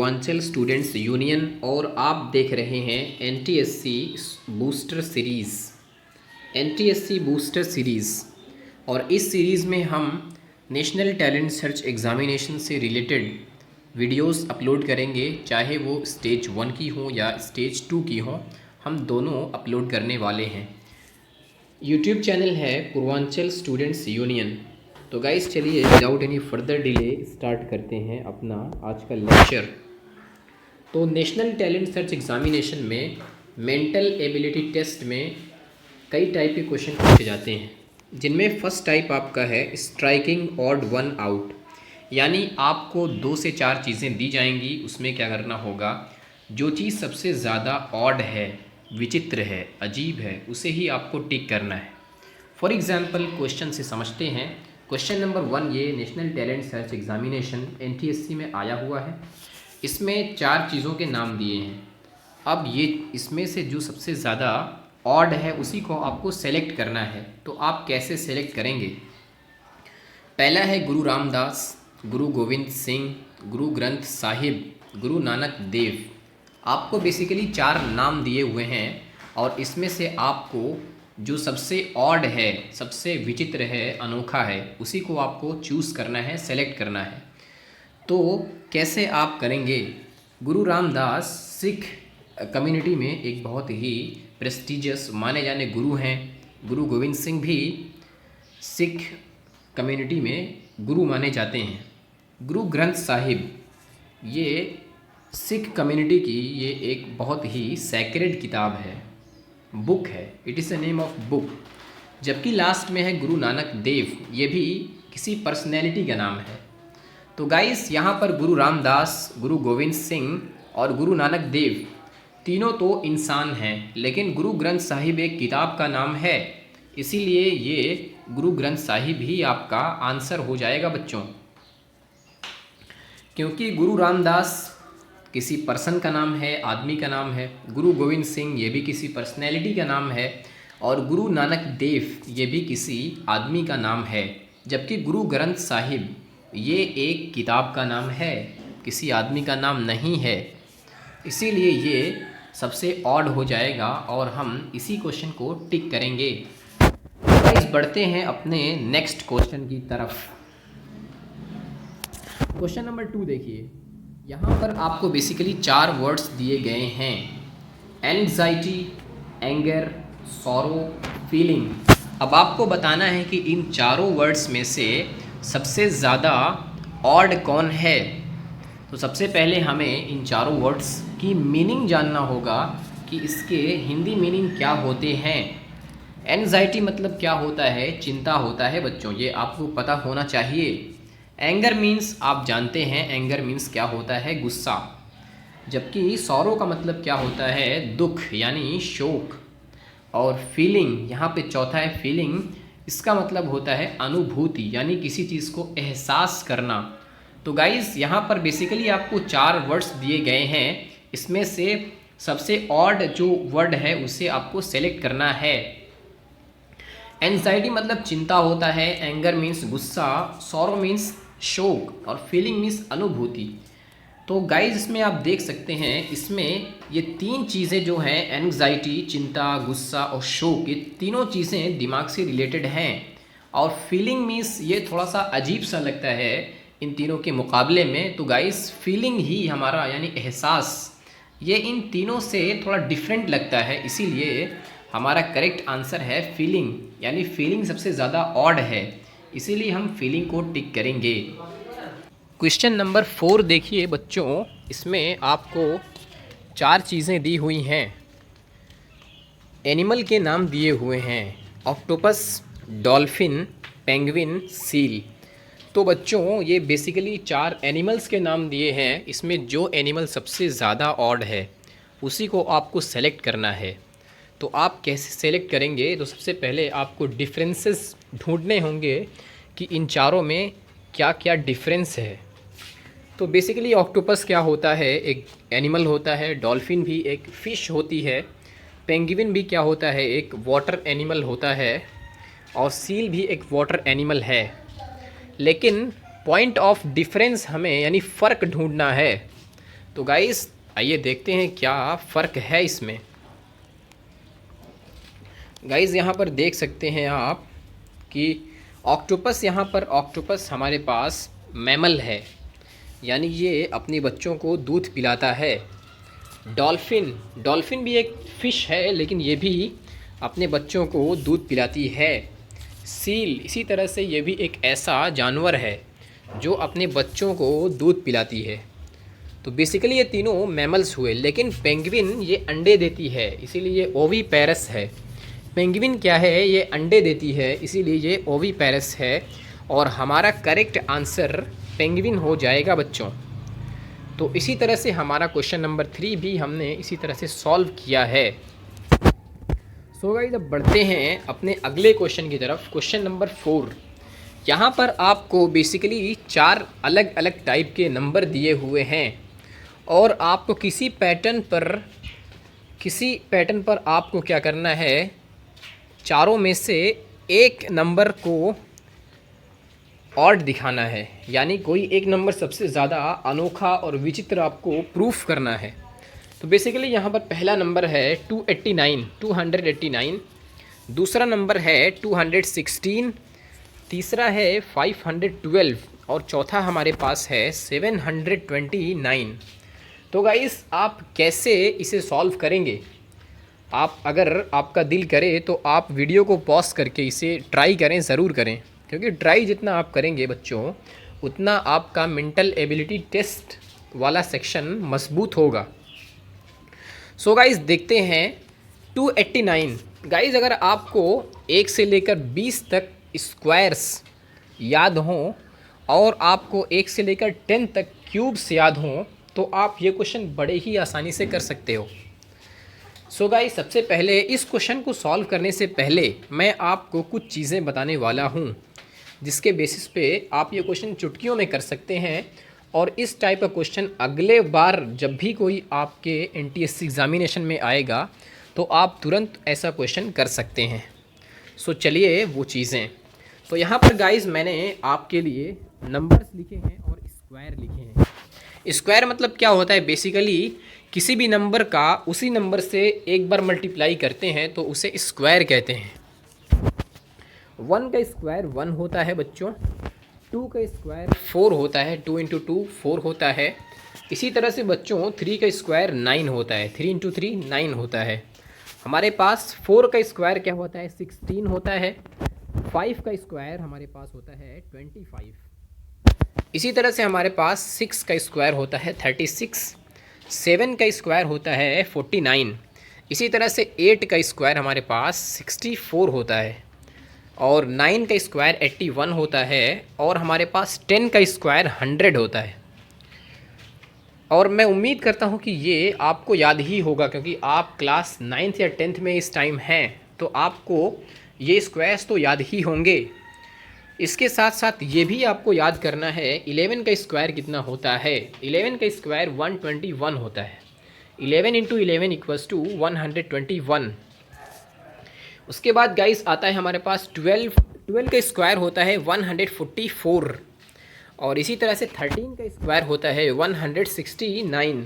Purvanchal students union और आप देख रहे हैं NTSC booster series. NTSC booster series और इस सीरीज़ में हम नेशनल टैलेंट सर्च एग्ज़ामिनेशन से रिलेटेड वीडियोस अपलोड करेंगे, चाहे वो स्टेज 1 की हो या स्टेज 2 की हो, हम दोनों अपलोड करने वाले हैं। यूट्यूब चैनल है पूर्वांचल स्टूडेंट्स यूनियन। तो गाइस चलिए without any further delay start करते हैं अपना आज का लेक्चर। तो नेशनल टैलेंट सर्च एग्ज़ामिनेशन में मेंटल एबिलिटी टेस्ट में कई टाइप के क्वेश्चन पूछे जाते हैं, जिनमें फर्स्ट टाइप आपका है स्ट्राइकिंग ऑड वन आउट, यानी आपको 2 से 4 चीज़ें दी जाएंगी, उसमें क्या करना होगा, जो चीज़ सबसे ज़्यादा ऑड है, विचित्र है, अजीब है, उसे ही आपको टिक करना है। फॉर एग्ज़ाम्पल क्वेश्चन से समझते हैं। क्वेश्चन नंबर 1 ये national talent search examination NTSC में आया हुआ है। इसमें 4 चीज़ों के नाम दिए हैं। अब ये इसमें से जो सबसे ज़्यादा ऑड है उसी को आपको सेलेक्ट करना है। तो आप कैसे सेलेक्ट करेंगे? पहला है गुरु रामदास, गुरु गोविंद सिंह, गुरु ग्रंथ साहिब, गुरु नानक देव। आपको बेसिकली 4 नाम दिए हुए हैं और इसमें से आपको जो सबसे ऑड है, सबसे विचित्र है, अनोखा है, उसी को आपको चूज़ करना है, सेलेक्ट करना है। तो कैसे आप करेंगे? गुरु रामदास सिख कम्युनिटी में एक बहुत ही प्रेस्टिजियस माने जाने गुरु हैं। गुरु गोविंद सिंह भी सिख कम्युनिटी में गुरु माने जाते हैं। गुरु ग्रंथ साहिब ये सिख कम्युनिटी की ये एक बहुत ही सैक्रेड किताब है, बुक है, it is the name of book. जबकि लास्ट में है गुरु नानक देव, ये भी किसी पर्सनैलिटी का नाम है। तो गाइस यहाँ पर गुरु रामदास, गुरु गोविंद सिंह और गुरु नानक देव तीनों तो इंसान हैं, लेकिन गुरु ग्रंथ साहिब एक किताब का नाम है, इसीलिए ये गुरु ग्रंथ साहिब ही आपका आंसर हो जाएगा बच्चों। क्योंकि गुरु रामदास किसी पर्सन का नाम है, आदमी का नाम है, गुरु गोविंद सिंह ये भी किसी पर्सनैलिटी का नाम है, और गुरु नानक देव ये भी किसी आदमी का नाम है। जबकि गुरु ग्रंथ साहिब ये एक किताब का नाम है, किसी आदमी का नाम नहीं है, इसीलिए ये सबसे ऑड हो जाएगा और हम इसी क्वेश्चन को टिक करेंगे। गाइस बढ़ते हैं अपने नेक्स्ट क्वेश्चन की तरफ। क्वेश्चन नंबर 2 देखिए, यहाँ पर आपको बेसिकली 4 वर्ड्स दिए गए हैं, एंग्जाइटी, एंगर, सॉरो, फीलिंग। अब आपको बताना है कि इन चारों वर्ड्स में से सबसे ज़्यादा ऑड कौन है। तो सबसे पहले हमें इन चारों वर्ड्स की मीनिंग जानना होगा कि इसके हिंदी मीनिंग क्या होते हैं। एंग्जाइटी मतलब क्या होता है? चिंता होता है बच्चों, ये आपको पता होना चाहिए। एंगर मीन्स आप जानते हैं, एंगर मीन्स क्या होता है? गुस्सा। जबकि सॉरो का मतलब क्या होता है? दुख यानी शोक। और फीलिंग, यहाँ पे चौथा है फीलिंग, इसका मतलब होता है अनुभूति, यानी किसी चीज़ को एहसास करना। तो गाइस यहाँ पर बेसिकली आपको 4 वर्ड्स दिए गए हैं, इसमें से सबसे ऑड जो वर्ड है उसे आपको सेलेक्ट करना है। एंजाइटी मतलब चिंता होता है, एंगर मीन्स गुस्सा, सॉरो मीन्स शोक और फीलिंग मीन्स अनुभूति। तो गाइस इसमें आप देख सकते हैं, इसमें ये 3 चीज़ें जो हैं, एंग्जाइटी, चिंता, गुस्सा और शोक, ये तीनों चीज़ें दिमाग से रिलेटेड हैं। और फीलिंग मीन्स ये थोड़ा सा अजीब सा लगता है इन तीनों के मुकाबले में। तो गाइस फीलिंग ही हमारा यानी एहसास, ये इन तीनों से थोड़ा डिफरेंट लगता है, इसीलिए हमारा करेक्ट आंसर है फीलिंग, यानी फीलिंग सबसे ज़्यादा ऑड है, इसीलिए हम फीलिंग को टिक करेंगे। क्वेश्चन नंबर 4 देखिए बच्चों, इसमें आपको 4 चीज़ें दी हुई हैं, एनिमल के नाम दिए हुए हैं, ऑक्टोपस, डॉल्फिन, पेंगुइन, सील। तो बच्चों ये बेसिकली 4 एनिमल्स के नाम दिए हैं, इसमें जो एनिमल सबसे ज़्यादा ऑड है उसी को आपको सेलेक्ट करना है। तो आप कैसे सेलेक्ट करेंगे? तो सबसे पहले आपको डिफरेंसेस ढूंढने होंगे कि इन चारों में क्या क्या डिफरेंस है। तो बेसिकली ऑक्टोपस क्या होता है? एक एनिमल होता है। डॉल्फिन भी एक फ़िश होती है। पेंगुइन भी क्या होता है? एक वाटर एनिमल होता है। और सील भी एक वाटर एनिमल है। लेकिन पॉइंट ऑफ डिफरेंस हमें यानी फ़र्क ढूंढना है। तो गाइस आइए देखते हैं क्या फ़र्क है इसमें। गाइस यहाँ पर देख सकते हैं आप कि ऑक्टोपस, यहाँ पर ऑक्टोपस हमारे पास मैमल है, यानी ये अपने बच्चों को दूध पिलाता है। डॉल्फिन, डॉल्फिन भी एक फ़िश है लेकिन ये भी अपने बच्चों को दूध पिलाती है। सील, इसी तरह से ये भी एक ऐसा जानवर है जो अपने बच्चों को दूध पिलाती है। तो बेसिकली ये तीनों मैमल्स हुए, लेकिन पेंगुइन ये अंडे देती है, इसीलिए ये ओवीपेरस है। पेंगुइन क्या है, ये अंडे देती है, इसीलिए ये ओवीपेरस है। और हमारा करेक्ट आंसर पेंगुइन हो जाएगा बच्चों। तो इसी तरह से हमारा क्वेश्चन नंबर 3 भी हमने इसी तरह से सॉल्व किया है। सो गाइस अब बढ़ते हैं अपने अगले क्वेश्चन की तरफ। क्वेश्चन नंबर 4, यहाँ पर आपको बेसिकली 4 अलग अलग टाइप के नंबर दिए हुए हैं और आपको किसी पैटर्न पर आपको क्या करना है, चारों में से एक नंबर को ऑड दिखाना है, यानी कोई एक नंबर सबसे ज़्यादा अनोखा और विचित्र आपको प्रूफ करना है। तो बेसिकली यहाँ पर पहला नंबर है 289, दूसरा नंबर है 216, तीसरा है 512 और चौथा हमारे पास है 729। तो गाइस आप कैसे इसे सॉल्व करेंगे? आप अगर आपका दिल करे तो आप वीडियो को पॉज करके इसे ट्राई करें, ज़रूर करें, क्योंकि ट्राई जितना आप करेंगे बच्चों उतना आपका मेंटल एबिलिटी टेस्ट वाला सेक्शन मजबूत होगा। सो गाइस देखते हैं 289। गाइस अगर आपको 1 से लेकर 20 तक स्क्वायर्स याद हों और आपको 1 से लेकर 10 तक क्यूब्स याद हों तो आप ये क्वेश्चन बड़े ही आसानी से कर सकते हो। सो गाइस सबसे पहले इस क्वेश्चन को सॉल्व करने से पहले मैं आपको कुछ चीज़ें बताने वाला हूँ जिसके बेसिस पे आप ये क्वेश्चन चुटकियों में कर सकते हैं और इस टाइप का क्वेश्चन अगले बार जब भी कोई आपके एनटीएससी एग्ज़ामिनेशन में आएगा तो आप तुरंत ऐसा क्वेश्चन कर सकते हैं। सो चलिए वो चीज़ें, तो यहाँ पर गाइस मैंने आपके लिए नंबर्स लिखे हैं और स्क्वायर लिखे हैं। स्क्वायर मतलब क्या होता है, बेसिकली किसी भी नंबर का उसी नंबर से एक बार मल्टीप्लाई करते हैं तो उसे स्क्वायर कहते हैं। 1 का स्क्वायर 1 होता है बच्चों, 2 का स्क्वायर 4 होता है, 2 × 2 4 होता है। इसी तरह से बच्चों 3 का स्क्वायर 9 होता है, 3 × 3 9 होता है। हमारे पास 4 का स्क्वायर क्या होता है, 16 होता है। 5 का स्क्वायर हमारे पास होता है 25। इसी तरह से हमारे पास 6 का स्क्वायर होता है 36। 7 का स्क्वायर होता है 49। इसी तरह से 8 का स्क्वायर हमारे पास 64 होता है और 9 का स्क्वायर 81 होता है और हमारे पास 10 का स्क्वायर 100 होता है। और मैं उम्मीद करता हूँ कि ये आपको याद ही होगा क्योंकि आप क्लास 9th या 10th में इस टाइम हैं तो आपको ये स्क्वायर्स तो याद ही होंगे। इसके साथ साथ ये भी आपको याद करना है 11 का स्क्वायर कितना होता है। 11 का स्क्वायर 121 होता है। 11 × 11 = 121। उसके बाद गाइस आता है हमारे पास 12 का स्क्वायर होता है 144 और इसी तरह से 13 का स्क्वायर होता है 169।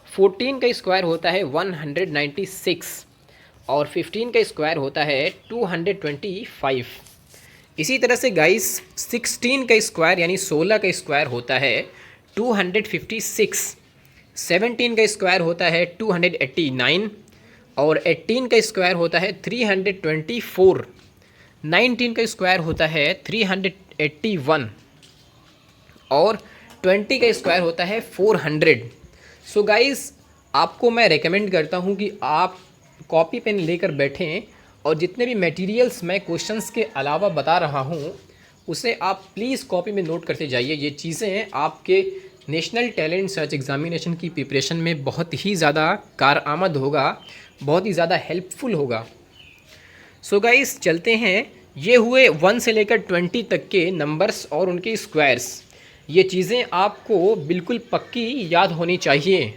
14 का स्क्वायर होता है 196 और 15 का स्क्वायर होता है 225। इसी तरह से गाइस 16 का स्क्वायर यानी 16 का स्क्वायर होता है 256। 17 का स्क्वायर होता है 289 और 18 का स्क्वायर होता है 324। 19 का स्क्वायर होता है 381 और 20 का स्क्वायर होता है 400। सो गाइस आपको मैं रेकमेंड करता हूँ कि आप कॉपी पेन लेकर बैठें और जितने भी मटेरियल्स मैं क्वेश्चंस के अलावा बता रहा हूँ उसे आप प्लीज़ कॉपी में नोट करते जाइए। ये चीज़ें आपके नेशनल टैलेंट सर्च एग्ज़ामिनेशन की प्रिपरेशन में बहुत ही ज़्यादा कारआमद होगा, बहुत ही ज़्यादा हेल्पफुल होगा। सो गाइस चलते हैं, ये हुए 1 से लेकर 20 तक के नंबर्स और उनके स्क्वायर्स। ये चीज़ें आपको बिल्कुल पक्की याद होनी चाहिए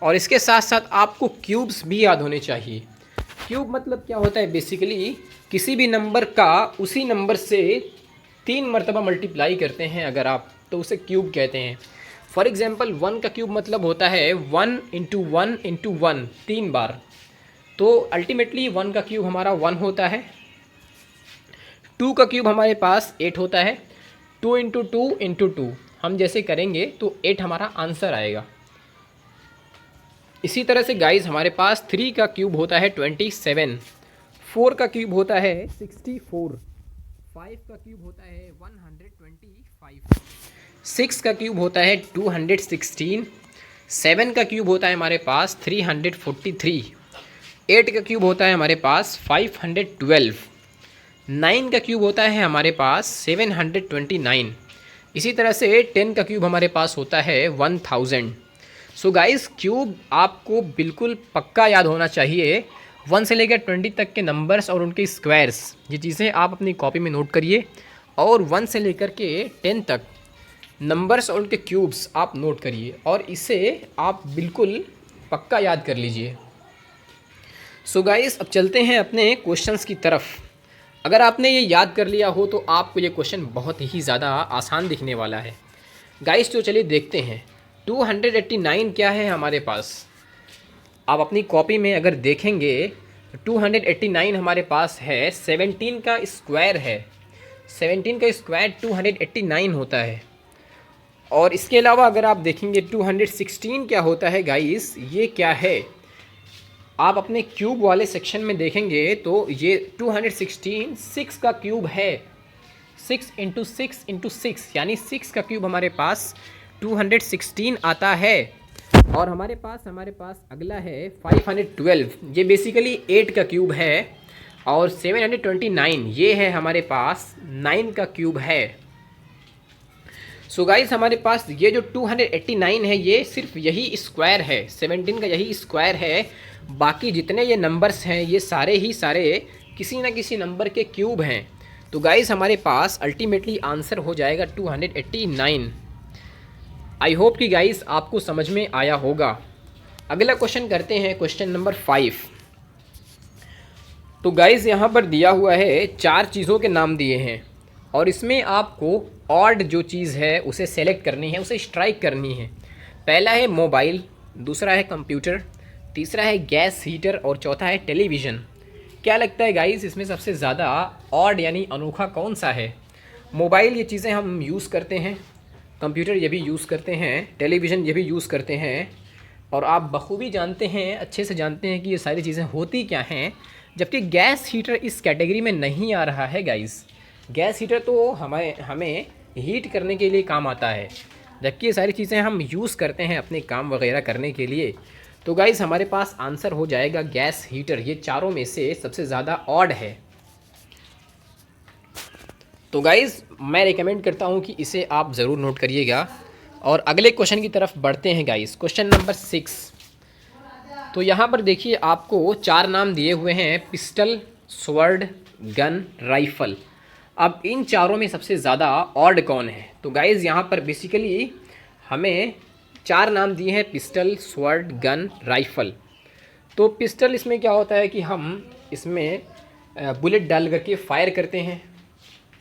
और इसके साथ साथ आपको क्यूब्स भी याद होने चाहिए। क्यूब मतलब क्या होता है, बेसिकली किसी भी नंबर का उसी नंबर से 3 मरतबा मल्टीप्लाई करते हैं अगर आप तो उसे क्यूब कहते हैं। फॉर एग्जाम्पल 1 का क्यूब मतलब होता है 1 इंटू 1 इंटू 1, 3 बार। तो अल्टीमेटली 1 का क्यूब हमारा 1 होता है। 2 का क्यूब हमारे पास 8 होता है। 2 इंटू 2 इंटू 2 हम जैसे करेंगे तो 8 हमारा आंसर आएगा। इसी तरह से गाइस हमारे पास 3 का क्यूब होता है 27, 4 का क्यूब होता है 64, 5 का क्यूब होता है 125, 6 का क्यूब होता है 216, 7 का क्यूब होता है हमारे पास 343, 8 का क्यूब होता है हमारे पास 512, 9 का क्यूब होता है हमारे पास 729। इसी तरह से 10 का क्यूब हमारे पास होता है 1000। सो गाइस क्यूब आपको बिल्कुल पक्का याद होना चाहिए। 1 से लेकर 20 तक के नंबर्स और उनके स्क्वायर्स, ये चीज़ें आप अपनी कॉपी में नोट करिए। और 1 से लेकर के 10 तक नंबर्स और उनके क्यूब्स आप नोट करिए और इसे आप बिल्कुल पक्का याद कर लीजिए। सो गाइस अब चलते हैं अपने क्वेश्चंस की तरफ। अगर आपने ये याद कर लिया हो तो आपको ये क्वेश्चन बहुत ही ज़्यादा आसान दिखने वाला है। गाइस तो चलिए देखते हैं 289 क्या है हमारे पास। आप अपनी कॉपी में अगर देखेंगे 289 हमारे पास है 17 का स्क्वायर है। 17 का स्क्वायर 289 होता है। और इसके अलावा अगर आप देखेंगे 216 क्या होता है गाइस, ये क्या है, आप अपने क्यूब वाले सेक्शन में देखेंगे तो ये 216 6 का क्यूब है। 6 इंटू 6 इंटू 6 यानी 6 का क्यूब हमारे पास 216 आता है। और हमारे पास अगला है 512, ये बेसिकली 8 का क्यूब है। और 729 ये है हमारे पास 9 का क्यूब है। सो गाइस हमारे पास ये जो 289 है ये सिर्फ यही स्क्वायर है, 17 का यही स्क्वायर है। बाकी जितने ये नंबर्स हैं ये सारे ही सारे किसी ना किसी नंबर के क्यूब हैं। तो गाइस हमारे पास अल्टीमेटली आंसर हो जाएगा 289। आई होप कि गाइस आपको समझ में आया होगा। अगला क्वेश्चन करते हैं, क्वेश्चन नंबर 5। तो गाइस यहाँ पर दिया हुआ है 4 चीज़ों के नाम दिए हैं और इसमें आपको ऑड जो चीज़ है उसे सेलेक्ट करनी है, उसे स्ट्राइक करनी है। पहला है मोबाइल, दूसरा है कंप्यूटर, तीसरा है गैस हीटर और चौथा है टेलीविज़न। क्या लगता है गाइस इसमें सबसे ज़्यादा ऑड यानी अनोखा कौन सा है? मोबाइल ये चीज़ें हम यूज़ करते हैं, कंप्यूटर ये भी यूज़ करते हैं, टेलीविज़न ये भी यूज़ करते हैं और आप बखूबी जानते हैं, अच्छे से जानते हैं कि ये सारी चीज़ें होती क्या हैं। जबकि गैस हीटर इस कैटेगरी में नहीं आ रहा है गाइस। गैस हीटर तो हमें हीट करने के लिए काम आता है, जबकि ये सारी चीज़ें हम यूज़ करते हैं अपने काम वगैरह करने के लिए। तो गाइस हमारे पास आंसर हो जाएगा गैस हीटर, ये चारों में से सबसे ज़्यादा ऑड है। तो गाइस मैं रिकमेंड करता हूँ कि इसे आप ज़रूर नोट करिएगा। और अगले क्वेश्चन की तरफ बढ़ते हैं गाइस, क्वेश्चन नंबर 6। तो यहाँ पर देखिए आपको 4 नाम दिए हुए हैं, पिस्टल, स्वर्ड, गन, राइफ़ल। अब इन चारों में सबसे ज़्यादा ऑड कौन है? तो गाइस यहाँ पर बेसिकली हमें 4 नाम दिए हैं, पिस्टल, स्वर्ड, गन, राइफ़ल। तो पिस्टल इसमें क्या होता है कि हम इसमें बुलेट डाल करके फायर करते हैं।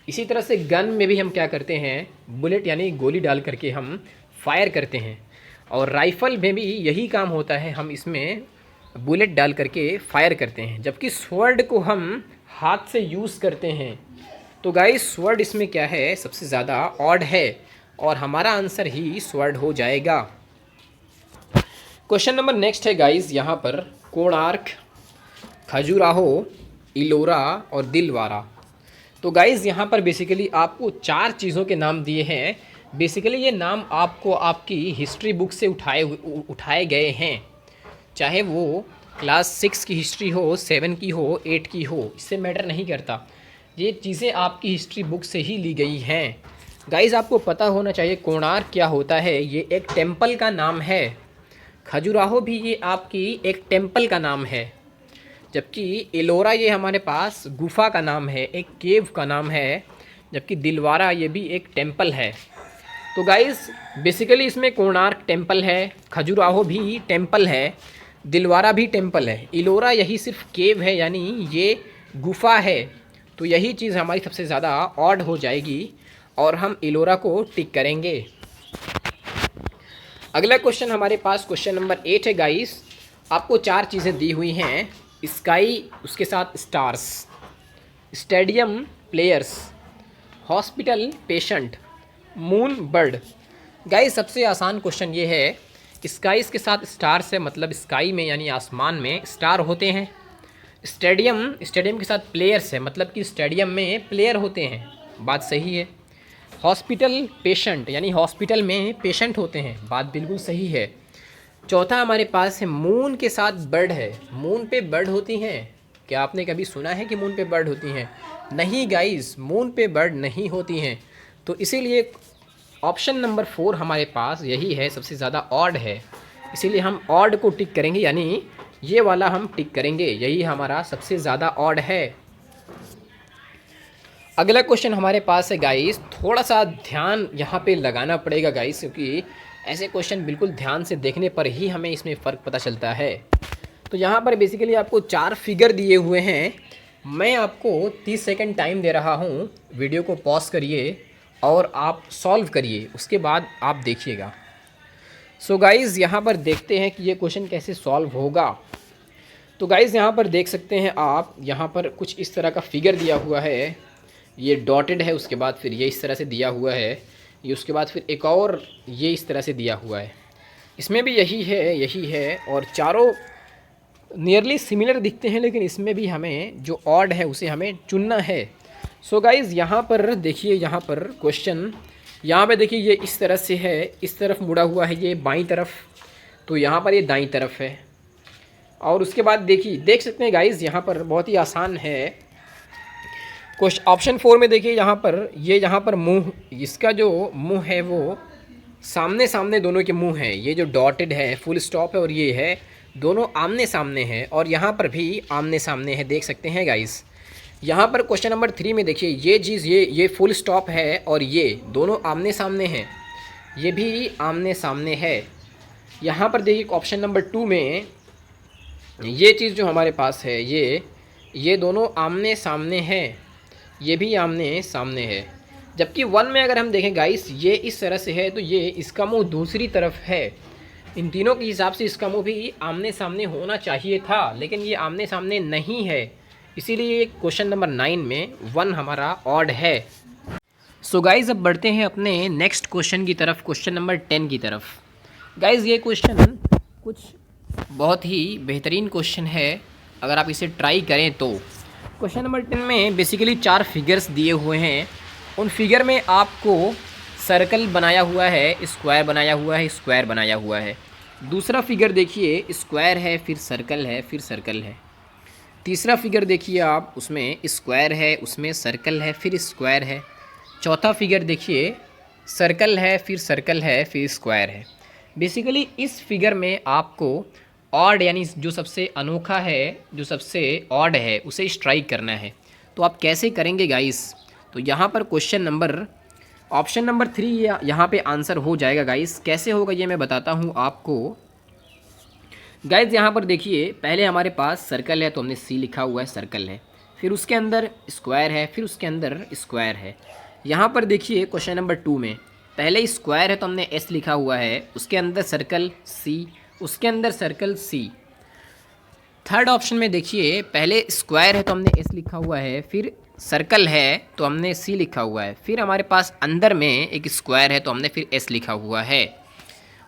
इसी तरह से गन में भी हम क्या करते हैं, बुलेट यानी गोली डाल करके हम फायर करते हैं। और राइफ़ल में भी यही काम होता है, हम इसमें बुलेट डाल करके फायर करते हैं। जबकि स्वर्ड को हम हाथ से यूज़ करते हैं। तो गाइस स्वर्ड इसमें क्या है, सबसे ज़्यादा ऑड है और हमारा आंसर ही स्वर्ड हो जाएगा। क्वेश्चन नंबर नेक्स्ट है गाइस, यहाँ पर कोणार्क, खजुराहो, इलोरा और दिलवारा। तो गाइस यहाँ पर बेसिकली आपको 4 चीज़ों के नाम दिए हैं। बेसिकली ये नाम आपको आपकी हिस्ट्री बुक से उठाए गए हैं, चाहे वो क्लास 6 की हिस्ट्री हो, 7 की हो, 8 की हो, इससे मैटर नहीं करता। ये चीज़ें आपकी हिस्ट्री बुक से ही ली गई हैं। गाइस आपको पता होना चाहिए कोणार्क क्या होता है, ये एक टेम्पल का नाम है। खजुराहो भी ये आपकी एक टेम्पल का नाम है। जबकि एलोरा ये हमारे पास गुफा का नाम है, एक केव का नाम है। जबकि दिलवारा ये भी एक टेम्पल है। तो गाइस बेसिकली इसमें कोणार्क टेम्पल है, खजुराहो भी टेम्पल है, दिलवारा भी टेम्पल है। एलोरा यही सिर्फ केव है यानी ये गुफा है। तो यही चीज़ हमारी सबसे ज़्यादा ऑड हो जाएगी और हम एलोरा को टिक करेंगे। अगला क्वेश्चन हमारे पास क्वेश्चन नंबर 8 है गाइस। आपको 4 चीज़ें दी हुई हैं, स्काई, उसके साथ stars, stadium players, hospital patient, moon bird. Guys सबसे आसान क्वेश्चन ये है, स्काईस के साथ स्टार्स है, मतलब स्काई में यानी आसमान में स्टार होते हैं। स्टेडियम के साथ प्लेयर्स है, मतलब कि स्टेडियम में प्लेयर होते हैं, बात सही है। हॉस्पिटल पेशेंट यानी हॉस्पिटल में पेशेंट होते हैं, बात बिल्कुल सही है। चौथा हमारे पास है मून के साथ बर्ड है, मून पे बर्ड होती हैं। क्या आपने कभी सुना है कि मून पे बर्ड होती हैं? नहीं गाइस, मून पे बर्ड नहीं होती हैं। तो इसीलिए ऑप्शन नंबर 4 हमारे पास यही है, सबसे ज़्यादा ऑड है, इसीलिए हम ऑड को टिक करेंगे, यानी ये वाला हम टिक करेंगे, यही हमारा सबसे ज़्यादा ऑड है। अगला क्वेश्चन हमारे पास है गाइस, थोड़ा सा ध्यान यहाँ पे लगाना पड़ेगा गाइस, क्योंकि ऐसे क्वेश्चन बिल्कुल ध्यान से देखने पर ही हमें इसमें फ़र्क पता चलता है। तो यहाँ पर बेसिकली आपको 4 फिगर दिए हुए हैं। मैं आपको 30 सेकंड टाइम दे रहा हूँ, वीडियो को पॉज करिए और आप सॉल्व करिए, उसके बाद आप देखिएगा। सो गाइज़ यहाँ पर देखते हैं कि ये क्वेश्चन कैसे सॉल्व होगा। तो गाइज़ यहाँ पर देख सकते हैं आप, यहाँ पर कुछ इस तरह का फिगर दिया हुआ है, ये डॉटेड है, उसके बाद फिर ये इस तरह से दिया हुआ है, ये उसके बाद फिर एक और ये इस तरह से दिया हुआ है, इसमें भी यही है और चारों नियरली सिमिलर दिखते हैं, लेकिन इसमें भी हमें जो ऑड है उसे हमें चुनना है। सो गाइज़ यहाँ पर देखिए, यहाँ पर क्वेश्चन यहाँ पे देखिए, ये इस तरह से है, इस तरफ मुड़ा हुआ है ये बाईं तरफ, तो यहाँ पर ये दाईं तरफ है। और उसके बाद देखिए, देख सकते हैं गाइज़ यहाँ पर बहुत ही आसान है। क्वेश्चन ऑप्शन 4 में देखिए, यहाँ पर मुंह, इसका जो मुंह है वो सामने सामने दोनों के मुंह हैं, ये जो डॉटेड है फुल स्टॉप है और ये है, दोनों आमने सामने हैं, और यहाँ पर भी आमने सामने है, देख सकते हैं गाइज़। यहाँ पर क्वेश्चन नंबर 3 में देखिए, ये चीज़ ये फुल स्टॉप है और ये दोनों आमने सामने हैं, ये भी आमने सामने है। यहाँ पर देखिए ऑप्शन नंबर 2 में ये चीज़ जो हमारे पास है, ये दोनों आमने सामने हैं, ये भी आमने सामने है। जबकि 1 में अगर हम देखें गाइस, ये इस तरह से है, तो ये इसका मुंह दूसरी तरफ है। इन तीनों के हिसाब से इसका मुंह भी आमने सामने होना चाहिए था, लेकिन ये आमने सामने नहीं है, इसीलिए क्वेश्चन नंबर 9 में 1 हमारा ऑड है। सो गाइज़ अब बढ़ते हैं अपने नेक्स्ट क्वेश्चन की तरफ, क्वेश्चन नंबर 10 की तरफ। गाइज़ ये क्वेश्चन कुछ बहुत ही बेहतरीन क्वेश्चन है, अगर आप इसे ट्राई करें तो। क्वेश्चन नंबर 10 में बेसिकली 4 फिगर्स दिए हुए हैं, उन फिगर में आपको सर्कल बनाया हुआ है, स्क्वायर बनाया हुआ है, स्क्वायर बनाया हुआ है। दूसरा फिगर देखिए, स्क्वायर है, फिर सर्कल है, फिर सर्कल है। तीसरा फिगर देखिए आप, उसमें स्क्वायर है, उसमें सर्कल है, फिर स्क्वायर है। चौथा फिगर देखिए, सर्कल है, फिर सर्कल है, फिर स्क्वायर है। बेसिकली इस फिगर में आपको ऑड यानी जो सबसे अनोखा है, जो सबसे ऑड है, उसे स्ट्राइक करना है। तो आप कैसे करेंगे गाइस? तो यहाँ पर क्वेश्चन नंबर ऑप्शन नंबर 3 यहाँ पे आंसर हो जाएगा गाइस। कैसे होगा ये मैं बताता हूँ आपको। गाइस यहाँ पर देखिए, पहले हमारे पास सर्कल है, तो हमने सी लिखा हुआ है, सर्कल है, फिर उसके अंदर स्क्वायर है, फिर उसके अंदर स्क्वायर है। यहाँ पर देखिए क्वेश्चन नंबर 2 में पहले स्क्वायर है, तो हमने एस लिखा हुआ है, उसके अंदर सर्कल सी, उसके अंदर सर्कल सी। थर्ड ऑप्शन में देखिए, पहले स्क्वायर है तो हमने एस लिखा हुआ है, फिर सर्कल है तो हमने सी लिखा हुआ है, फिर हमारे पास अंदर में एक स्क्वायर है तो हमने फिर एस लिखा हुआ है।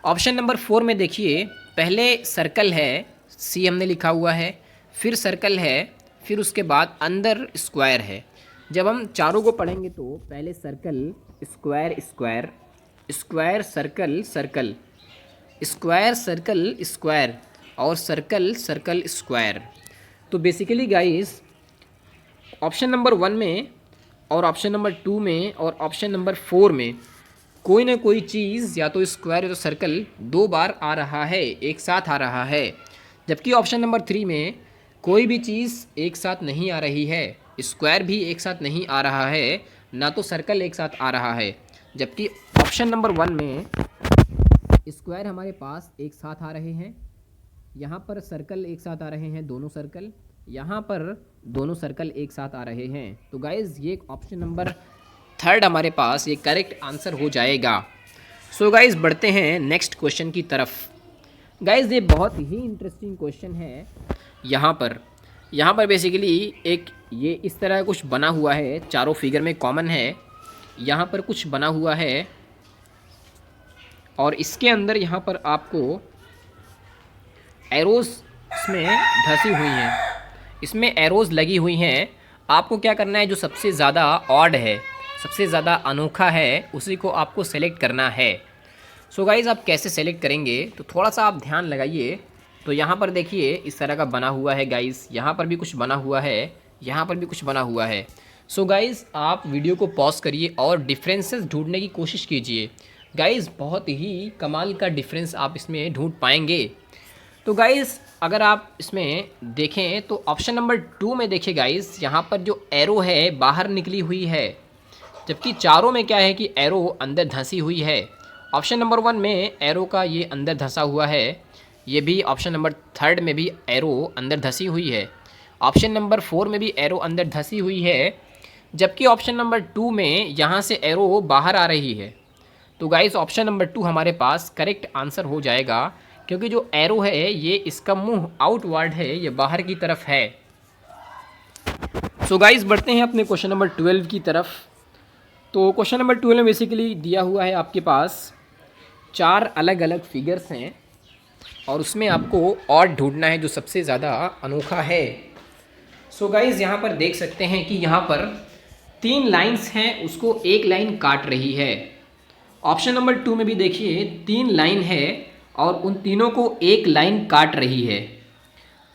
ऑप्शन नंबर 4 में देखिए, पहले सर्कल है, सी हमने लिखा हुआ है, फिर सर्कल है, फिर उसके बाद अंदर स्क्वायर है। जब हम चारों को पढ़ेंगे तो पहले circle, square square, square circle circle, square circle square और सर्कल सर्कल स्क्वायर। तो बेसिकली गाइस ऑप्शन नंबर 1 में और ऑप्शन नंबर 2 में और ऑप्शन नंबर 4 में कोई ना कोई चीज़ या तो स्क्वायर या तो सर्कल 2 बार आ रहा है, एक साथ आ रहा है। जबकि ऑप्शन नंबर 3 में कोई भी चीज़ एक साथ नहीं आ रही है, स्क्वायर भी एक साथ नहीं आ रहा है, ना तो सर्कल एक साथ आ रहा है। जबकि ऑप्शन नंबर 1 में स्क्वायर हमारे पास एक साथ आ रहे हैं, यहाँ पर सर्कल एक साथ आ रहे हैं, दोनों सर्कल, यहाँ पर दोनों सर्कल एक साथ आ रहे हैं। तो गाइज़ ये ऑप्शन नंबर 3 हमारे पास ये करेक्ट आंसर हो जाएगा। सो गाइज़ बढ़ते हैं नेक्स्ट क्वेश्चन की तरफ। गाइज़ ये बहुत ही इंटरेस्टिंग क्वेश्चन है। यहाँ पर बेसिकली एक ये इस तरह कुछ बना हुआ है, चारों फिगर में कॉमन है। यहाँ पर कुछ बना हुआ है और इसके अंदर यहाँ पर आपको एरोज़ इसमें धसी हुई हैं, इसमें एरोज़ लगी हुई हैं। आपको क्या करना है, जो सबसे ज़्यादा ऑड है, सबसे ज़्यादा अनोखा है, उसी को आपको सेलेक्ट करना है। सो गाइज़ आप कैसे सेलेक्ट करेंगे, तो थोड़ा सा आप ध्यान लगाइए। तो यहाँ पर देखिए इस तरह का बना हुआ है गाइज़, यहाँ पर भी कुछ बना हुआ है, यहाँ पर भी कुछ बना हुआ है। सो गाइज़ आप वीडियो को पॉज करिए और डिफरेंसेस ढूंढने की कोशिश कीजिए। गाइज़ बहुत ही कमाल का डिफरेंस आप इसमें ढूंढ पाएंगे। तो गाइज़ अगर आप इसमें देखें तो ऑप्शन नंबर 2 में देखिए गाइज़, यहाँ पर जो एरो है बाहर निकली हुई है, जबकि चारों में क्या है कि एरो अंदर धंसी हुई है। ऑप्शन नंबर 1 में एरो का ये अंदर धंसा हुआ है, ये भी ऑप्शन नंबर 3 में भी एरो अंदर धंसी हुई है, ऑप्शन नंबर 4 में भी एरो अंदर धंसी हुई है, जबकि ऑप्शन नंबर 2 में यहाँ से एरो बाहर आ रही है। तो गाइस ऑप्शन नंबर 2 हमारे पास करेक्ट आंसर हो जाएगा, क्योंकि जो एरो है ये इसका मुंह आउटवर्ड है, ये बाहर की तरफ है। सो गाइस बढ़ते हैं अपने क्वेश्चन नंबर 12 की तरफ। तो क्वेश्चन नंबर 12 में बेसिकली दिया हुआ है आपके पास 4 अलग अलग फिगर्स हैं और उसमें आपको ऑड ढूंढना है जो सबसे ज़्यादा अनोखा है। सो गाइस यहाँ पर देख सकते हैं कि यहाँ पर 3 लाइंस हैं, उसको एक लाइन काट रही है। ऑप्शन नंबर 2 में भी देखिए 3 लाइन है और उन तीनों को एक लाइन काट रही है।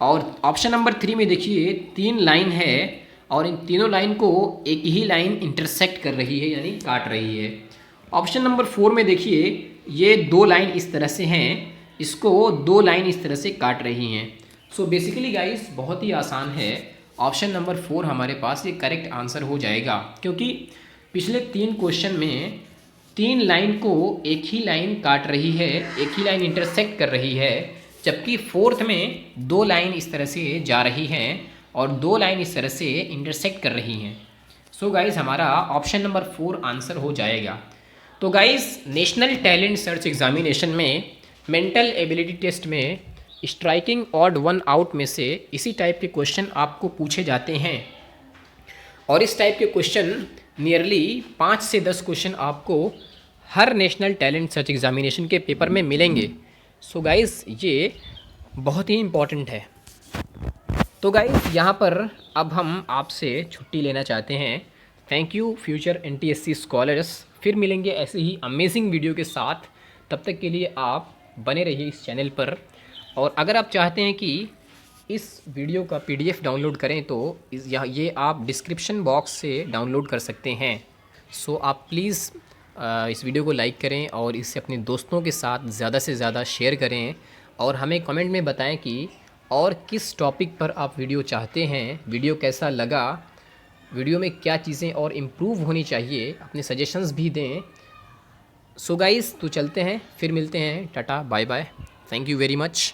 और ऑप्शन नंबर 3 में देखिए 3 लाइन है और इन तीनों लाइन को एक ही लाइन इंटरसेक्ट कर रही है, यानी काट रही है। ऑप्शन नंबर 4 में देखिए ये 2 लाइन इस तरह से हैं, इसको 2 लाइन इस तरह से काट रही हैं। सो बेसिकली गाइस बहुत ही आसान है, ऑप्शन नंबर 4 हमारे पास ये करेक्ट आंसर हो जाएगा, क्योंकि पिछले 3 क्वेश्चन में 3 लाइन को एक ही लाइन काट रही है, एक ही लाइन इंटरसेक्ट कर रही है, जबकि 4th में 2 लाइन इस तरह से जा रही हैं और 2 लाइन इस तरह से इंटरसेक्ट कर रही हैं। सो गाइस हमारा ऑप्शन नंबर 4 आंसर हो जाएगा। तो guys national talent search examination में मेंटल एबिलिटी टेस्ट में स्ट्राइकिंग ऑड 1 आउट में से इसी टाइप के क्वेश्चन आपको पूछे जाते हैं और इस टाइप के क्वेश्चन नियरली 5 से 10 क्वेश्चन आपको हर नेशनल टैलेंट सर्च एग्जामिनेशन के पेपर में मिलेंगे। सो गाइस ये बहुत ही इम्पॉर्टेंट है। तो गाइस यहाँ पर अब हम आपसे छुट्टी लेना चाहते हैं। Thank you future NTSC scholars. फिर मिलेंगे ऐसे ही अमेजिंग वीडियो के साथ, तब तक के लिए आप बने रहिए इस चैनल पर। और अगर आप चाहते हैं कि इस वीडियो का PDF डाउनलोड करें तो ये आप डिस्क्रिप्शन बॉक्स से डाउनलोड कर सकते हैं। सो आप प्लीज़ इस वीडियो को लाइक करें और इसे अपने दोस्तों के साथ ज़्यादा से ज़्यादा शेयर करें और हमें कमेंट में बताएं कि और किस टॉपिक पर आप वीडियो चाहते हैं, वीडियो कैसा लगा, वीडियो में क्या चीज़ें और इम्प्रूव होनी चाहिए, अपने सजेशंस भी दें। सो गाइस तो चलते हैं, फिर मिलते हैं, tata bye bye, thank you very much.